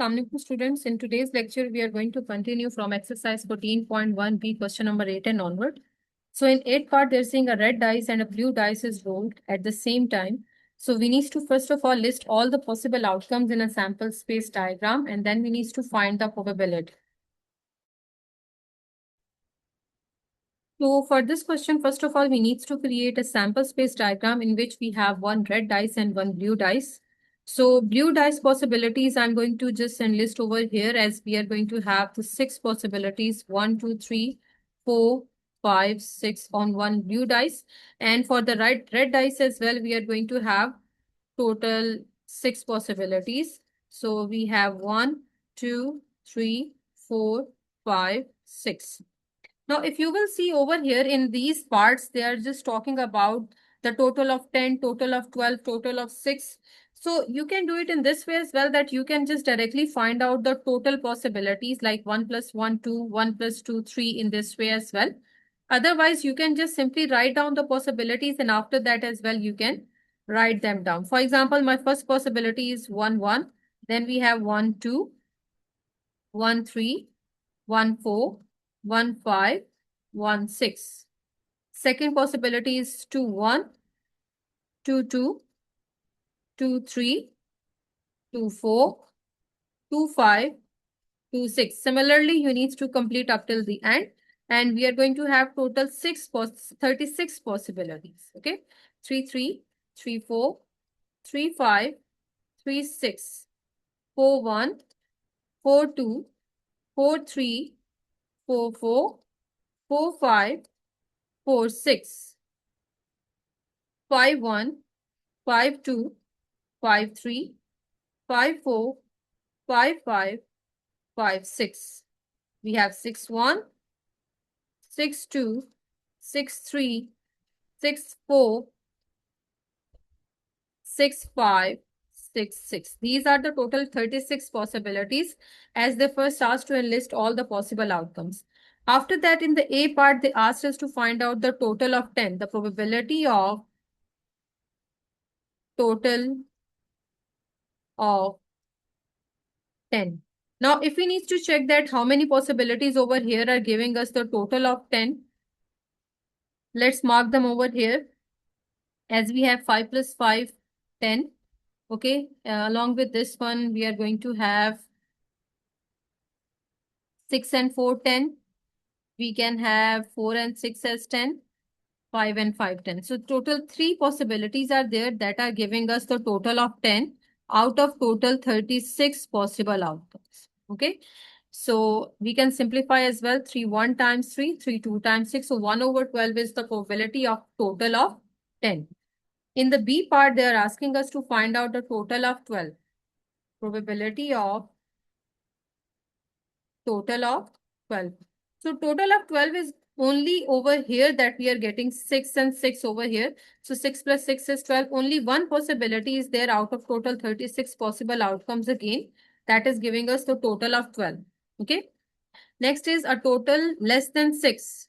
Assalamualaikum students. In today's lecture, we are going to continue from exercise 14.1b, question number 8 and onward. So in 8 part, they're saying a red dice and a blue dice is rolled at the same time. So we need to first of all list all the possible outcomes in a sample space diagram, and then we need to find the probability. So for this question, first of all, we need to create a sample space diagram in which we have one red dice and one blue dice. So blue dice possibilities, I'm going to just enlist over here as we are going to have the 6 possibilities, 1, 2, 3, 4, 5, 6 on one blue dice. And for the red dice as well, we are going to have total 6 possibilities. So we have 1, 2, 3, 4, 5, 6. Now, if you will see over here in these parts, they are just talking about the total of 10, total of 12, total of 6. So you can do it in this way as well, that you can just directly find out the total possibilities like 1 plus 1, 2, 1 plus 2, 3 in this way as well. Otherwise, you can just simply write down the possibilities, and after that as well, you can write them down. For example, my first possibility is 1, 1. Then we have 1, 2, 1, 3, 1, 4, 1, 5, 1, 6. Second possibility is 2, 1, 2, 2, 2, 3, 2, 4, 2, 5, 2, 6. Similarly, you need to complete up till the end. And we are going to have total 36 possibilities. Okay. 3, 3, 3, 4, 3, 5, 3, 6, 4, 1, 4, 2, 4, 3, 4, 4, 4, 5, 4, 6, 5, 1, 5, 2, 5, 3, 5, 4, 5, 5, 5, 6. We have 6, 1, 6, 2, 6, 3, 6, 4, 6, 5, 6, 6. These are the total 36 possibilities as they first asked to enlist all the possible outcomes. After that, in the A part, they asked us to find out the total of 10, the probability of total of 10. Now, if we need to check that how many possibilities over here are giving us the total of 10, let's mark them over here. As we have 5 plus 5, 10. Okay, along with this one, we are going to have 6 and 4, 10. We can have 4 and 6 as 10, 5 and 5, 10. So total 3 possibilities are there that are giving us the total of 10 out of total 36 possible outcomes. Okay, so we can simplify as well. 3 1 times 3, 3 2 times 6. So 1 over 12 is the probability of total of 10. In the B part, they are asking us to find out the total of 12. Probability of total of 12. So total of 12 is only over here that we are getting 6 and 6 over here. So 6 plus 6 is 12. Only one possibility is there out of total 36 possible outcomes again. That is giving us the total of 12. Okay. Next is a total less than 6.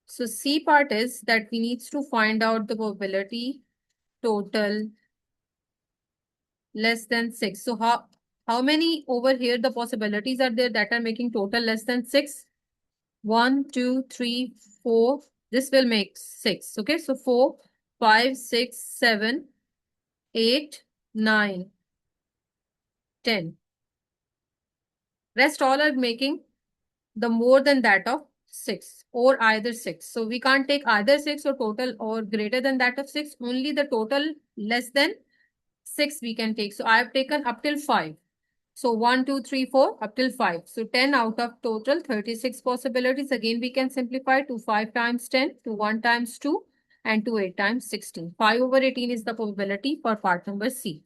So C part is that we need to find out the probability total less than 6. So how many over here the possibilities are there that are making total less than 6? 1, 2, 3, 4. This will make 6. Okay, so 4, 5, 6, 7, 8, 9, 10. Rest all are making the more than that of 6 or either 6. So we can't take either 6 or total or greater than that of 6. Only the total less than 6 we can take. So I have taken up till 5. So 1, 2, 3, 4 up till 5. So 10 out of total 36 possibilities. Again, we can simplify to 5 times 10, to 1 times 2, and to 8 times 16. 5 over 18 is the probability for part number C.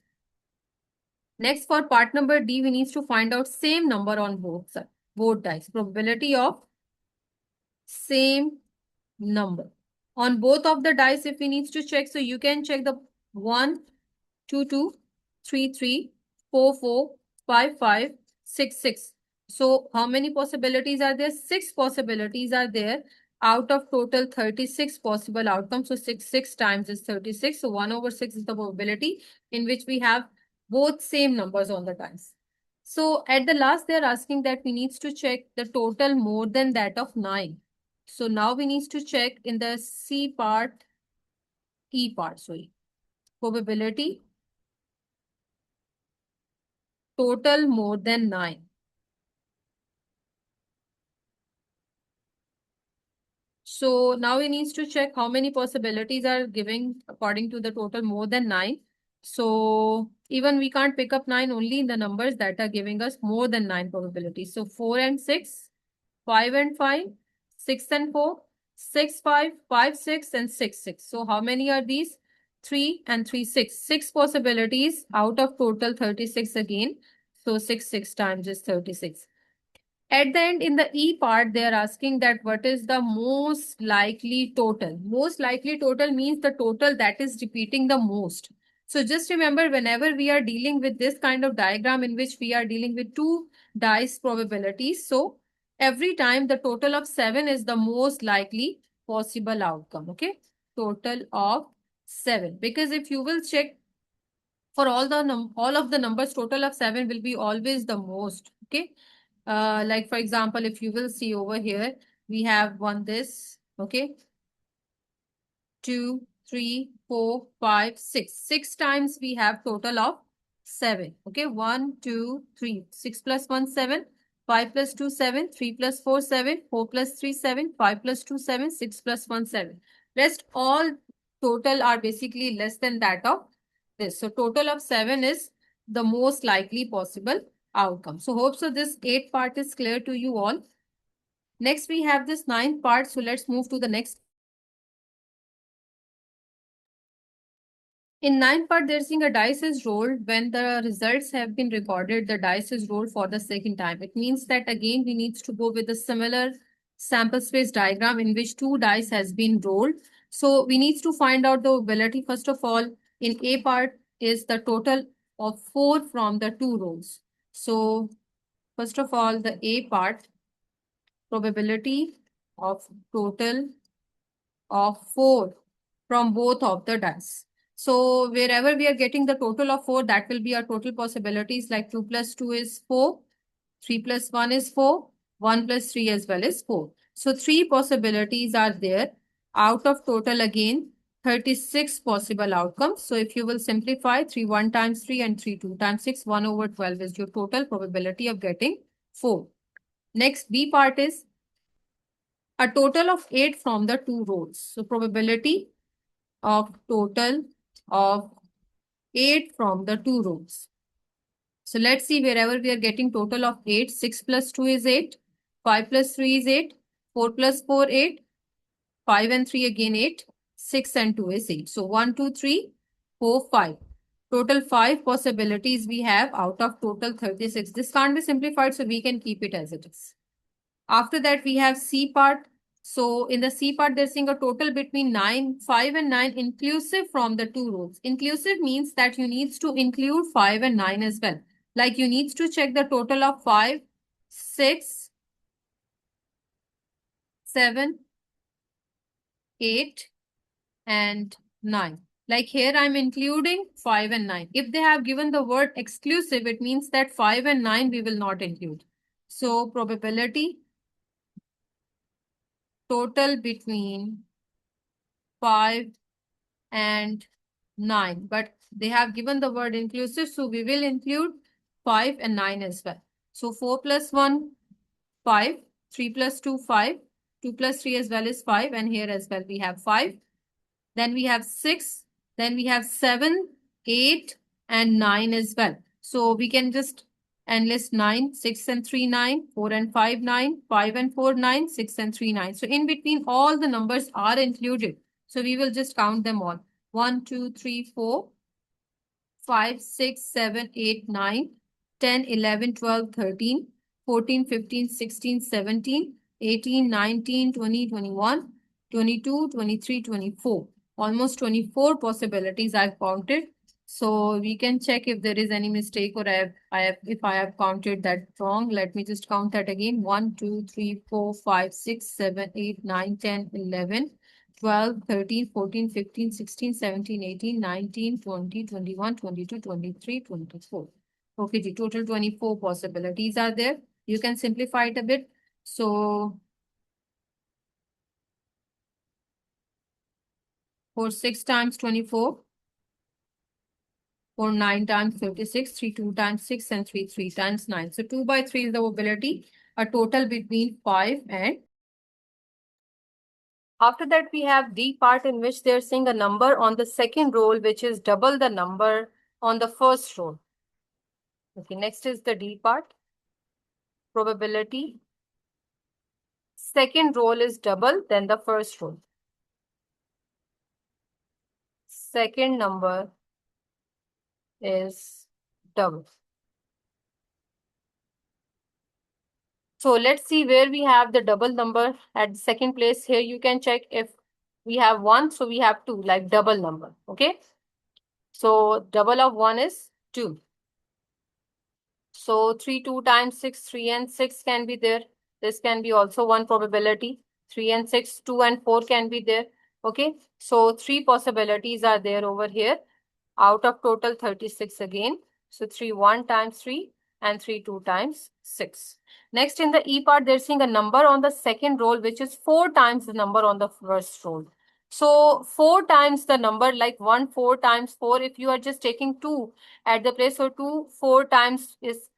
Next, for part number D, we need to find out same number on both dice. Probability of same number. On both of the dice, if we need to check, so you can check the 1, 2, 2, 3, 3, 4, 4, 5, 5, 6, 6. So how many possibilities are there? 6 possibilities are there out of total 36 possible outcomes. So 6 times is 36. So 1 over 6 is the probability in which we have both same numbers on the dice. So at the last, they're asking that we need to check the total more than that of 9. So now we need to check in the C part, E part, sorry. Probability total more than 9. So now we need to check how many possibilities are giving according to the total more than 9. So even we can't pick up 9 only in the numbers that are giving us more than 9 probabilities. So 4 and 6, 5 and 5, 6 and 4, 6, 5, 5, 6 and 6, 6. So how many are these? 3 and 3, 6. 6 possibilities out of total 36 again. So 6 times is 36. At the end, in the E part, they are asking that what is the most likely total. Most likely total means the total that is repeating the most. So just remember, whenever we are dealing with this kind of diagram in which we are dealing with two dice probabilities, so every time the total of 7 is the most likely possible outcome. Okay, total of 7. Because if you will check for all of the numbers, total of 7 will be always the most. Okay. Like for example, if you will see over here, we have one this, okay, 2, 3, 4, 5, 6. 6 times we have total of 7. Okay, 1, 2, 3. 6 plus 1, 7. 5 plus 2, 7. 3 plus 4, 7. 4 plus 3, 7. 5 plus 2, 7. 6 plus 1, 7. Rest all total are basically less than that of this. So total of 7 is the most likely possible outcome. So hope so this 8 part is clear to you all. Next we have this 9th part. So let's move to the next. In 9th part, they're saying a dice is rolled. When the results have been recorded, the dice is rolled for the second time. It means that again, we need to go with a similar sample space diagram in which 2 dice has been rolled. So we need to find out the probability. First of all, in A part is the total of 4 from the 2 rolls. So first of all, the A part, probability of total of 4 from both of the dice. So wherever we are getting the total of 4, that will be our total possibilities, like 2 plus 2 is 4, 3 plus 1 is 4, 1 plus 3 as well is 4. So 3 possibilities are there out of total again 36 possible outcomes. So if you will simplify 3 1 times 3 and 3 2 times 6, 1 over 12 is your total probability of getting 4. Next, B part is a total of 8 from the 2 rows. So probability of total of 8 from the 2 rows. So let's see, wherever we are getting total of 8, 6 plus 2 is 8, 5 plus 3 is 8, 4 plus 4, 8, 5 and 3 again 8, 6 and 2 is 8. So 1, 2, 3, 4, 5. Total 5 possibilities we have out of total 36. This can't be simplified, so we can keep it as it is. After that, we have C part. So in the C part, they're saying a total between 5 and 9 inclusive from the 2 rows. Inclusive means that you need to include 5 and 9 as well. Like you need to check the total of 5, 6, 7, 8, and 9. Like here, I'm including 5 and 9. If they have given the word exclusive, it means that 5 and 9 we will not include. So probability total between 5 and 9, but they have given the word inclusive, so we will include 5 and 9 as well. So 4 plus 1, 5, 3 plus 2, 5, 2 plus 3 as well is 5, and here as well we have 5. Then we have 6, then we have 7, 8, and 9 as well. So we can just enlist 9, 6 and 3, 9, 4 and 5, 9, 5 and 4, 9, 6 and 3, 9. So in between all the numbers are included. So we will just count them all. 1, 2, 3, 4, 5, 6, 7, 8, 9, 10, 11, 12, 13, 14, 15, 16, 17, 18, 19, 20, 21, 22, 23, 24. Almost 24 possibilities I've counted. So we can check if there is any mistake or if I have counted that wrong. Let me just count that again. 1, 2, 3, 4, 5, 6, 7, 8, 9, 10, 11, 12, 13, 14, 15, 16, 17, 18, 19, 20, 21, 22, 23, 24. Okay, the total 24 possibilities are there. You can simplify it a bit. So for 6 times 24, for 9 times 56, 3 2 times 6, and 3 3 times 9. So 2 by 3 is the probability, a total between 5 and. After that, we have D part in which they're saying a number on the second roll, which is double the number on the first roll. Okay, next is the D part. Probability. Second roll is double than the first roll. Second number is double. So let's see where we have the double number at the second place. Here you can check if we have 1, so we have 2, like double number. Okay. So double of 1 is 2. So 3 2 times 6, 3 and 6 can be there. This can be also one probability. 3 and 6, 2 and 4 can be there. Okay. So 3 possibilities are there over here out of total 36 again. So 3 1 times 3 and 3 2 times 6. Next in the E part, they're seeing a number on the second roll, which is 4 times the number on the first roll. So 4 times the number, like 1 4 times 4, if you are just taking 2 at the place, so 2 4 times is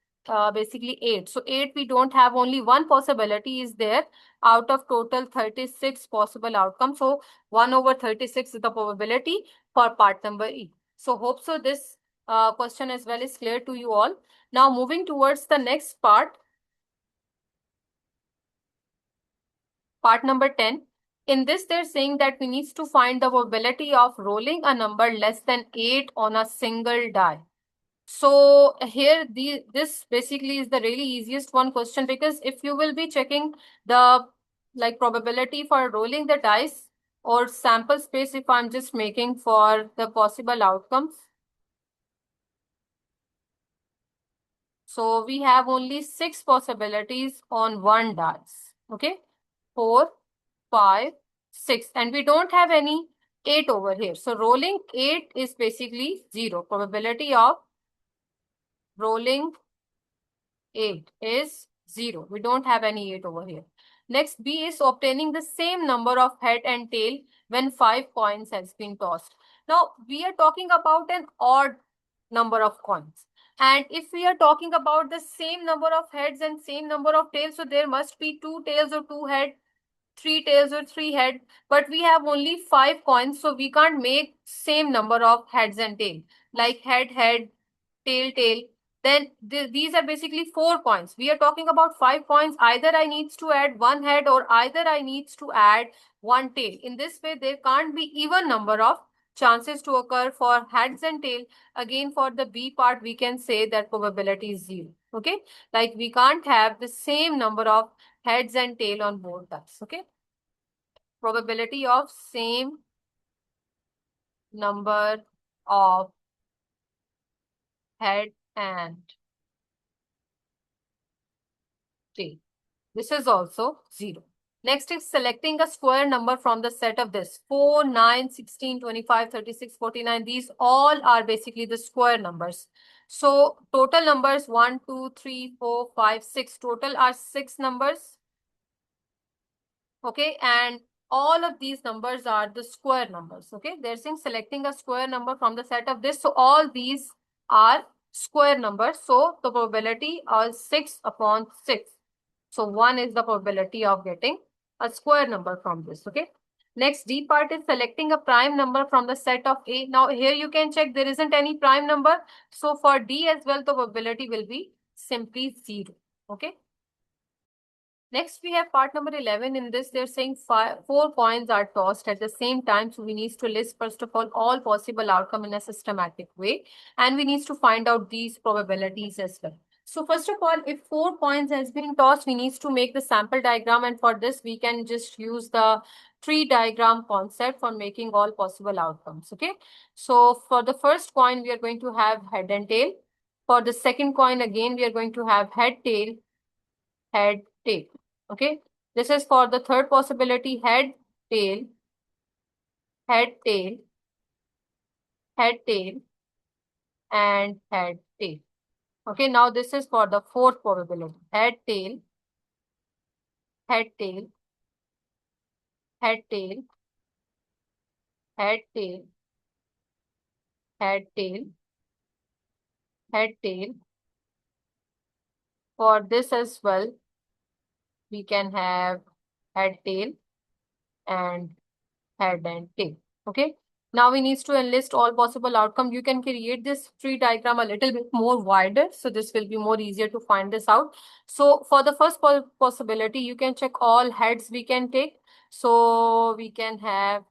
basically 8. So 8, we don't have, only one possibility is there out of total 36 possible outcomes. So 1 over 36 is the probability for part number E. So hope so this question as well is clear to you all. Now moving towards the next part, part number 10. In this, they're saying that we need to find the probability of rolling a number less than 8 on a single die. So here, this basically is the really easiest one question, because if you will be checking the probability for rolling the dice or sample space, if I'm just making for the possible outcomes. So we have only 6 possibilities on one dice. Okay, 4, 5, 6, and we don't have any 8 over here. So rolling 8 is basically 0. Probability of rolling 8 is 0. We don't have any 8 over here. Next, B is obtaining the same number of head and tail when 5 coins has been tossed. Now, we are talking about an odd number of coins. And if we are talking about the same number of heads and same number of tails, so there must be 2 tails or 2 heads, 3 tails or 3 heads, but we have only 5 coins, so we can't make same number of heads and tail, like head, head, tail, tail. Then these are basically 4 coins. We are talking about 5 coins. Either I needs to add 1 head or either I needs to add 1 tail. In this way, there can't be even number of chances to occur for heads and tail. Again, for the B part, we can say that probability is 0. Okay, like we can't have the same number of heads and tail on both dice. Okay, probability of same number of head and tail. This is also 0. Next is selecting a square number from the set of this 4, 9, 16, 25, 36, 49. These all are basically the square numbers. So total numbers 1, 2, 3, 4, 5, 6. Total are 6 numbers. Okay, and all of these numbers are the square numbers. Okay, they're saying selecting a square number from the set of this. So all these are square numbers. So the probability is 6 upon 6. So 1 is the probability of getting a square number from this. Okay. Next, D part is selecting a prime number from the set of A. Now here you can check there isn't any prime number. So for D as well, the probability will be simply 0. Okay. Next, we have part number 11. In this, they're saying 4 coins are tossed at the same time. So we need to list, first of all possible outcome in a systematic way. And we need to find out these probabilities as well. So first of all, if 4 coins has been tossed, we need to make the sample diagram. And for this, we can just use the tree diagram concept for making all possible outcomes. Okay. So for the first coin, we are going to have head and tail. For the second coin, again, we are going to have head, tail, head, tail. Okay, this is for the third possibility, head, tail, head, tail, head, tail, and head, tail. Okay, now this is for the fourth probability. Head, tail, head, tail, head, tail, head, tail, head, tail, head, tail. For this as well, we can have head, tail, and head and tail. Okay. Now we need to enlist all possible outcomes. You can create this tree diagram a little bit more wider, so this will be more easier to find this out. So for the first possibility, you can check all heads we can take. So we can have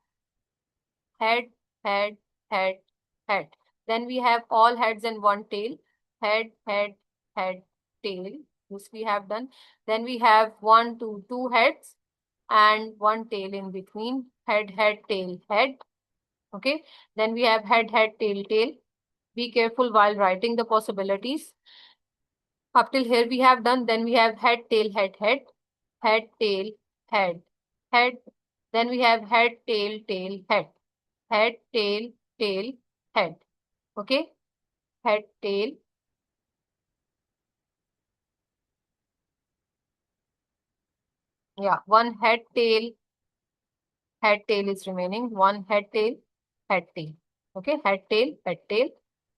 head, head, head, head. Then we have all heads and one tail. Head, head, head, tail. This we have done. Then we have two heads and one tail in between. Head, head, tail, head. Okay. Then we have head, head, tail, tail. Be careful while writing the possibilities. Up till here we have done. Then we have head, tail, head, head, head, tail, head, head. Then we have head, tail, tail, head, head, tail, tail, head. Okay. Head, tail. Yeah. One head, tail is remaining. One head, tail, head, tail. Okay. Head, tail, head, tail.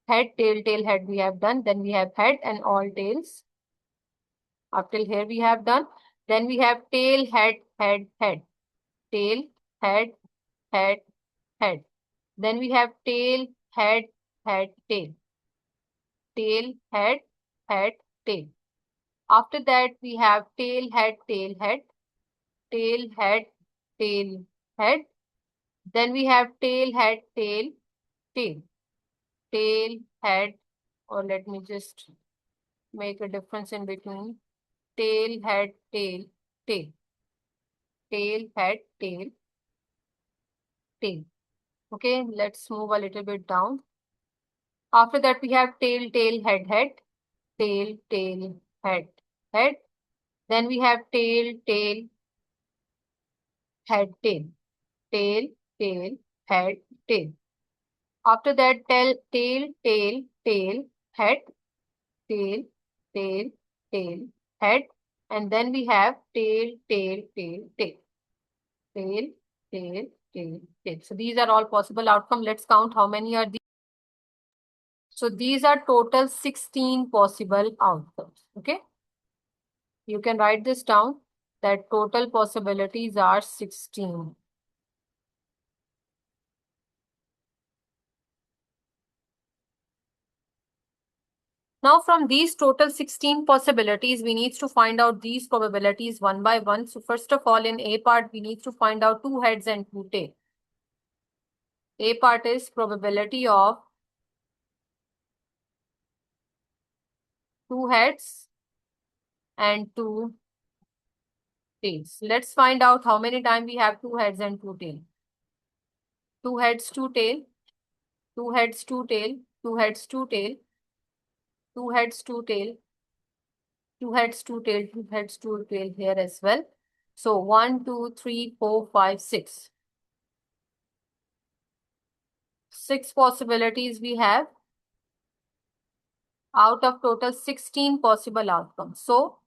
Head, tail, tail, head we have done. Then we have head and all tails. Up till here we have done. Then we have tail, head, head, head. Tail, head, head, head. Then we have tail, head, head, tail. Tail, head, head, tail. After that we have tail, head, tail, head. Tail, head, tail, head. Then we have tail, head, tail, tail. Tail, head, or let me just make a difference in between. Tail, head, tail, tail. Tail, head, tail, tail. Okay, let's move a little bit down. After that, we have tail, tail, head, head, tail, tail, head, head. Then we have tail, tail, head, tail, tail, tail, head, tail. After that, tail, tail, tail, tail, head, tail, tail, tail, head. And then we have tail, tail, tail, tail, tail, tail, tail, tail. So these are all possible outcomes. Let's count how many are these. So these are total 16 possible outcomes. Okay. You can write this down that total possibilities are 16. Now from these total 16 possibilities, we need to find out these probabilities one by one. So first of all, in A part, we need to find out two heads and two tails. A part is probability of two heads and two tails. Let's find out how many times we have two heads and two tails. Two heads, two tail, two heads, two tail, two heads, two tail, two heads, two tail, two heads, two tail, two heads, two tail here as well. So 1, 2, 3, 4, 5, 6. 6 possibilities we have out of total 16 possible outcomes. So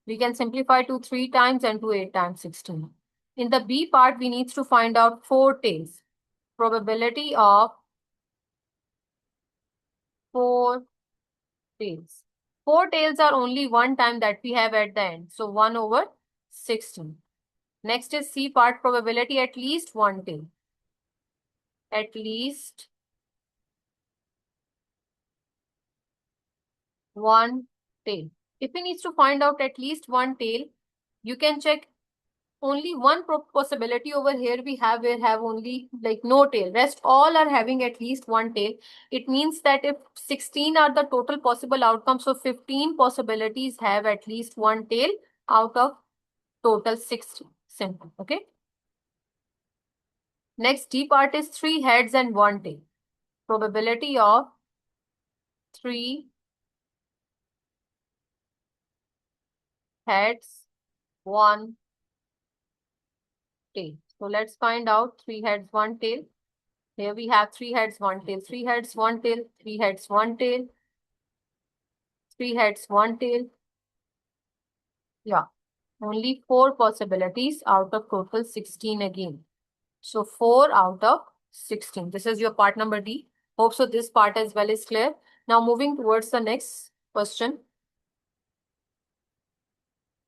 we can simplify to 3 times and to 8 times 16. In the B part, we need to find out 4 tails. Probability of 4 tails. 4 tails are only one time that we have at the end. So 1 over 16. Next is C part, probability at least one tail. At least one tail. If we need to find out at least one tail, you can check only one possibility over here we have only like no tail. Rest all are having at least one tail. It means that if 16 are the total possible outcomes, so 15 possibilities have at least one tail out of total 16. Simple. Okay. Next D part is 3 heads and one tail. Probability of 3 heads, one tail. So let's find out 3 heads, one tail. Here we have 3 heads, one tail, 3 heads, one tail, 3 heads, one tail, 3 heads, 1 tail. Yeah, only 4 possibilities out of total 16 again. So 4 out of 16. This is your part number D. Hope so this part as well is clear. Now moving towards the next question.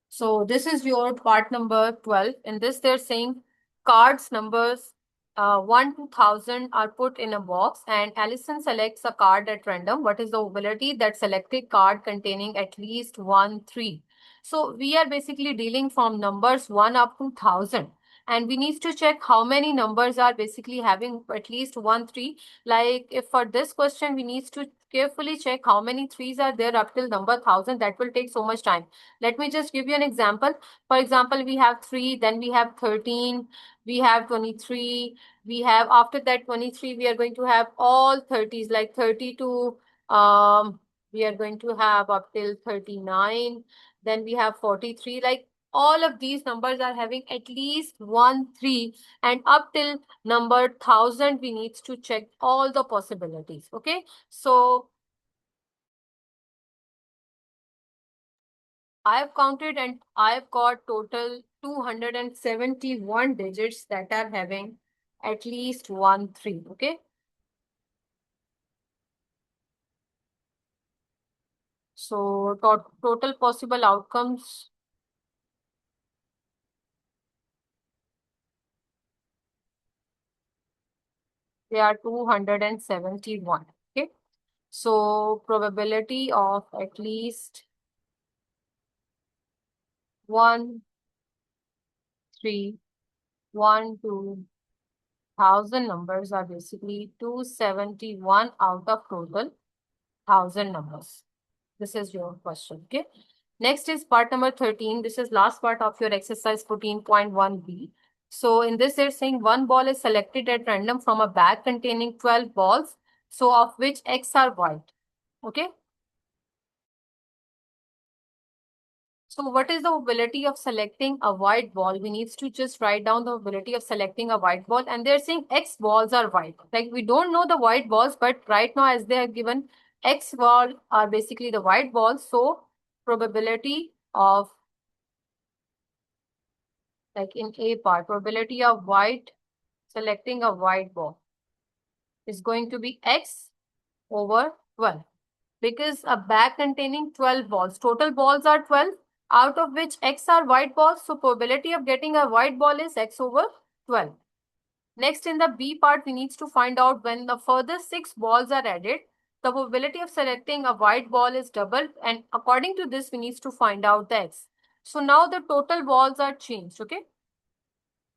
So this is your part number 12. In this, they're saying cards numbers 1 to 1000 are put in a box and Allison selects a card at random. What is the probability that selected card containing at least 1, 3? So we are basically dealing from numbers 1 up to 1000. And we need to check how many numbers are basically having at least 1, 3. Like if for this question, we need to carefully check how many 3s are there up till number 1000. That will take so much time. Let me just give you an example. For example, we have 3, then we have 13, we have 23, we have after that 23, we are going to have all 30s like 32, we are going to have up till 39, then we have 43, like all of these numbers are having at least 1, 3, and up till number 1000, we need to check all the possibilities. Okay, so I've counted and I've got total 271 digits that are having at least 1, 3. Okay. So total possible outcomes. They are 271. Okay. So probability of at least 1, 3, 1, 2, 1000 numbers are basically 271 out of total 1000 numbers. This is your question. Okay. Next is part number 13. This is last part of your exercise 14.1b. So in this, they're saying one ball is selected at random from a bag containing 12 balls. So of which X are white. Okay. So what is the probability of selecting a white ball? We need to just write down the probability of selecting a white ball. And they're saying X balls are white. Like we don't know the white balls, but right now as they are given, X ball are basically the white balls. So probability of, like in A part, probability of white selecting a white ball is going to be X over 12. Because a bag containing 12 balls, total balls are 12, out of which X are white balls. So probability of getting a white ball is X over 12. Next, in the B part, we need to find out when the further 6 balls are added, the probability of selecting a white ball is doubled. And according to this, we need to find out the X. So now the total balls are changed. Okay.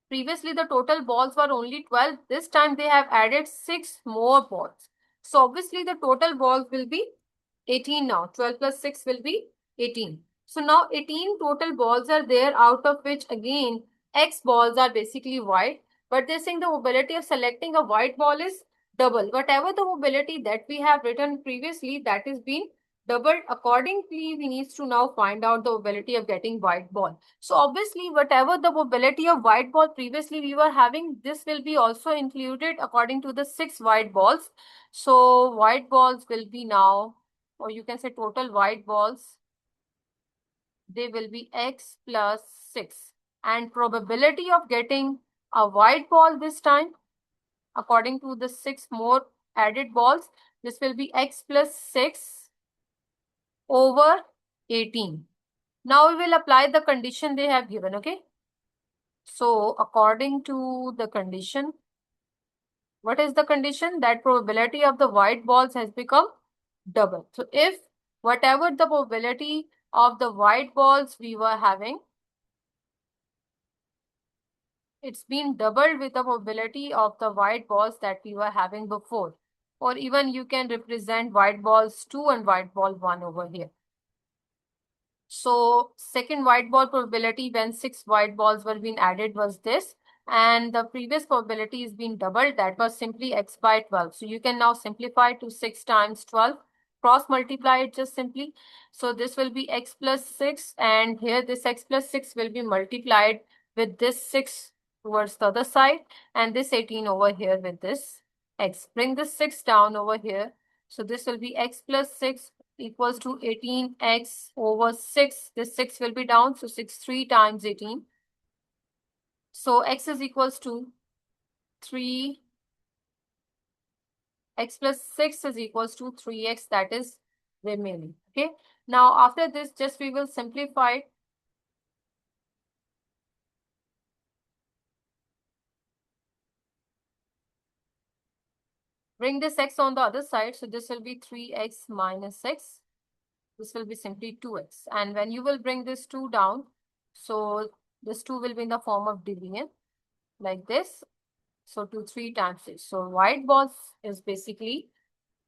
Previously, the total balls were only 12. This time, they have added 6 more balls. So obviously, the total balls will be 18 now. 12 plus 6 will be 18. So now 18 total balls are there, out of which again X balls are basically white. But they're saying the probability of selecting a white ball is double. Whatever the probability that we have written previously, that is been doubled. Accordingly, we need to now find out the probability of getting white ball. So obviously, whatever the probability of white ball previously we were having, this will be also included according to the 6 white balls. So white balls will be now, or you can say total white balls, they will be X plus 6. And probability of getting a white ball this time, according to the 6 more added balls, this will be X plus 6 over 18. Now we will apply the condition they have given, okay? So according to the condition, what is the condition? That probability of the white balls has become double. So if whatever the probability of the white balls we were having, it's been doubled with the probability of the white balls that we were having before. Or even you can represent white balls 2 and white ball 1 over here. So second white ball probability when 6 white balls were being added was this. And the previous probability is being doubled. That was simply X by 12. So you can now simplify to 6 times 12. Cross multiply it just simply. So this will be X plus 6. And here this X plus 6 will be multiplied with this 6 towards the other side. And this 18 over here with this X. Bring this 6 down over here. So this will be X plus 6 equals to 18x over 6. This 6 will be down, so 6 3 times 18. So x is equals to 3. X plus 6 is equals to 3x, that is remaining. Okay. Now after this, just we will simplify it. Bring this x on the other side. So this will be 3x minus 6. This will be simply 2x. And when you will bring this 2 down, so this 2 will be in the form of division like this. So 2 3 times 6. So white balls is basically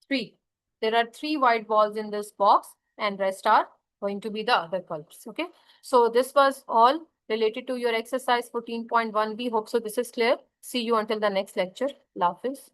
3. There are 3 white balls in this box and rest are going to be the other colors. Okay. So this was all related to your exercise 14.1b. Hope so this is clear. See you until the next lecture. Love is.